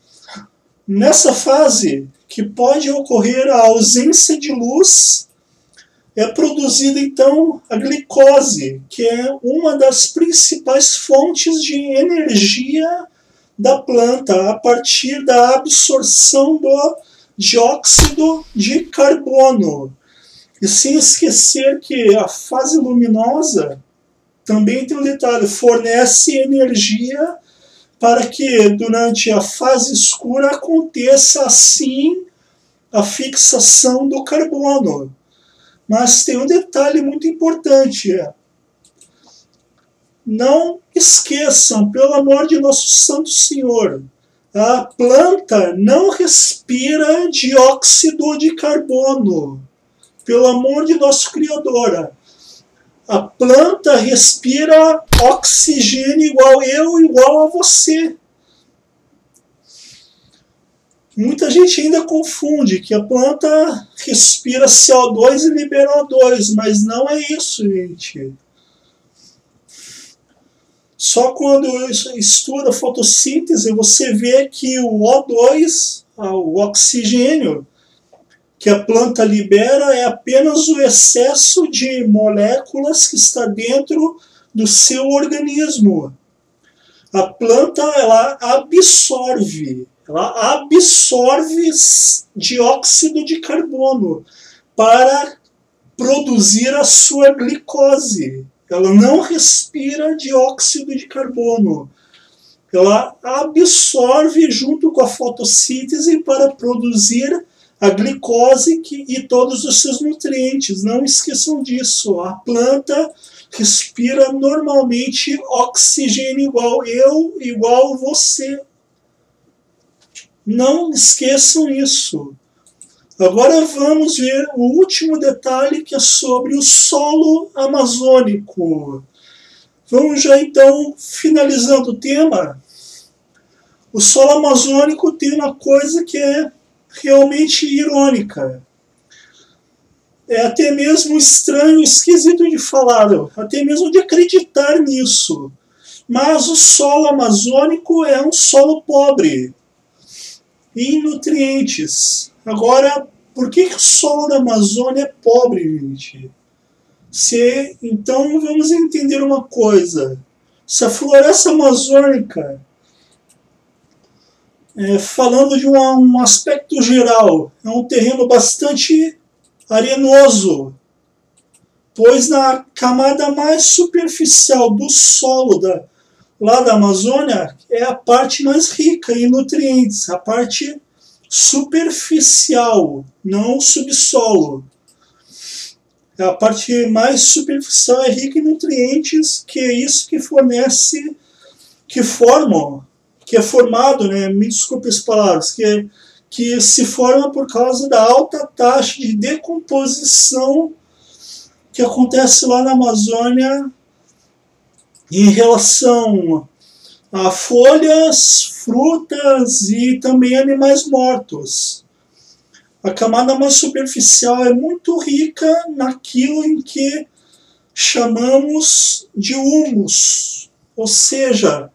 Nessa fase, que pode ocorrer a ausência de luz, é produzida então a glicose, que é uma das principais fontes de energia da planta, a partir da absorção do dióxido de carbono. E sem esquecer que a fase luminosa também tem um detalhe, fornece energia para que durante a fase escura aconteça assim a fixação do carbono. Mas tem um detalhe muito importante. Não esqueçam, pelo amor de nosso Santo Senhor, a planta não respira dióxido de carbono. Pelo amor de nosso Criador. A planta respira oxigênio igual eu, igual a você. Muita gente ainda confunde que a planta respira CO2 e libera O2, mas não é isso, gente. Só quando estuda fotossíntese você vê que o O2, o oxigênio, que a planta libera é apenas o excesso de moléculas que está dentro do seu organismo. A planta ela absorve dióxido de carbono para produzir a sua glicose. Ela não respira dióxido de carbono. Ela absorve junto com a fotossíntese para produzir a glicose e todos os seus nutrientes. Não esqueçam disso. A planta respira normalmente oxigênio igual eu, igual você. Não esqueçam isso. Agora vamos ver o último detalhe, que é sobre o solo amazônico. Vamos já então finalizando o tema. O solo amazônico tem uma coisa que é realmente irônica. É até mesmo estranho, esquisito de falar, até mesmo de acreditar nisso. Mas o solo amazônico é um solo pobre em nutrientes. Agora, por que o solo da Amazônia é pobre, gente? Então vamos entender uma coisa. Se a floresta amazônica, falando de um aspecto geral, é um terreno bastante arenoso, pois na camada mais superficial do solo lá da Amazônia é a parte mais rica em nutrientes, a parte superficial, não subsolo. A parte mais superficial é rica em nutrientes, que é isso que fornece, que é formado, me desculpe as palavras, que se forma por causa da alta taxa de decomposição que acontece lá na Amazônia em relação a folhas, frutas e também animais mortos. A camada mais superficial é muito rica naquilo em que chamamos de humus, ou seja,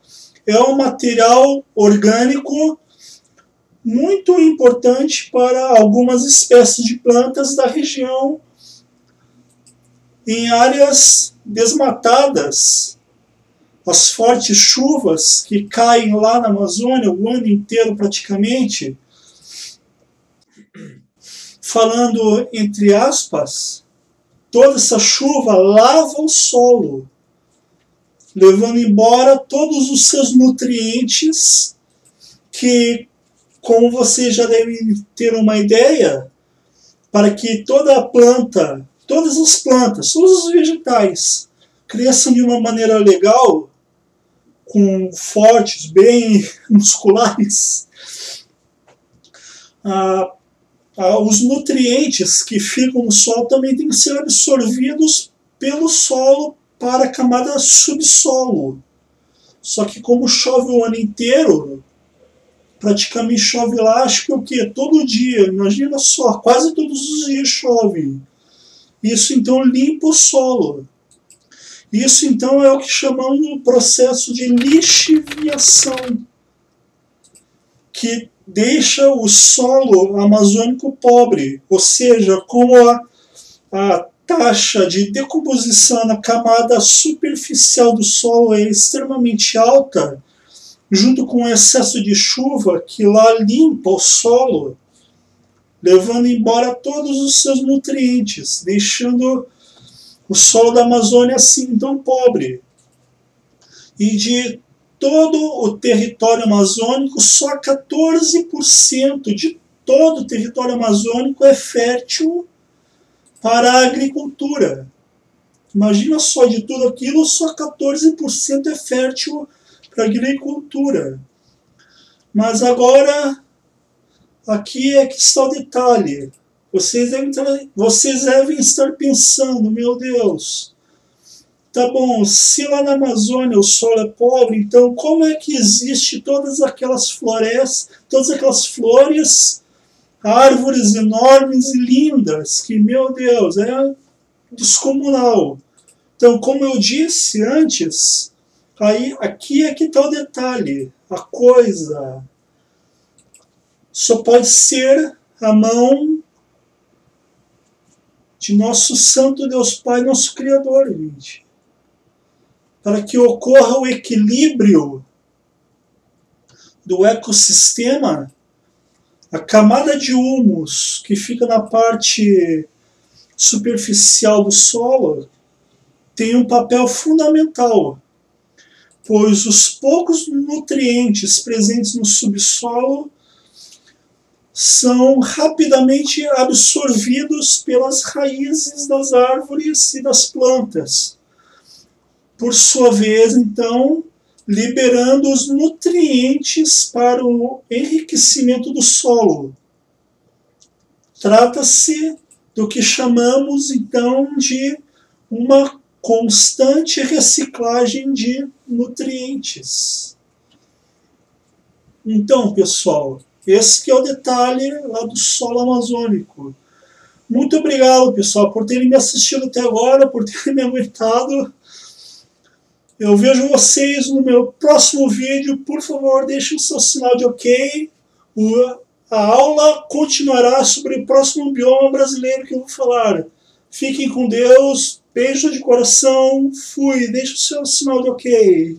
é um material orgânico muito importante para algumas espécies de plantas da região em áreas desmatadas. As fortes chuvas que caem lá na Amazônia o ano inteiro praticamente, falando entre aspas, toda essa chuva lava o solo, levando embora todos os seus nutrientes que, como vocês já devem ter uma ideia, para que toda a planta, todas as plantas, todos os vegetais cresçam de uma maneira legal, com fortes, bem musculares, os nutrientes que ficam no solo também têm que ser absorvidos pelo solo para a camada subsolo. Só que como chove o ano inteiro, praticamente chove lá, acho que o quê? Todo dia, imagina só, quase todos os dias chove. Isso então limpa o solo. Isso então é o que chamamos de processo de lixiviação, que deixa o solo amazônico pobre, ou seja, como a taxa de decomposição na camada superficial do solo é extremamente alta, junto com o excesso de chuva que lá limpa o solo, levando embora todos os seus nutrientes, deixando o solo da Amazônia assim tão pobre. E de todo o território amazônico, só 14% de todo o território amazônico é fértil para a agricultura. Imagina só, de tudo aquilo, só 14% é fértil para a agricultura. Mas agora, aqui é que está o detalhe. Vocês devem estar pensando, meu Deus, tá bom, se lá na Amazônia o solo é pobre, então como é que existe todas aquelas florestas, todas aquelas flores, árvores enormes e lindas, que, meu Deus, é descomunal. Então, como eu disse antes, aqui é que está o detalhe. A coisa só pode ser a mão de nosso Santo Deus Pai, nosso Criador, gente. Para que ocorra o equilíbrio do ecossistema, a camada de humus que fica na parte superficial do solo tem um papel fundamental, pois os poucos nutrientes presentes no subsolo são rapidamente absorvidos pelas raízes das árvores e das plantas. Por sua vez, então, liberando os nutrientes para o enriquecimento do solo. Trata-se do que chamamos, então, de uma constante reciclagem de nutrientes. Então, pessoal, esse que é o detalhe lá do solo amazônico. Muito obrigado, pessoal, por terem me assistido até agora, por terem me aguentado. Eu vejo vocês no meu próximo vídeo. Por favor, deixem o seu sinal de OK. A aula continuará sobre o próximo bioma brasileiro que eu vou falar. Fiquem com Deus. Beijo de coração. Fui. Deixe o seu sinal de OK.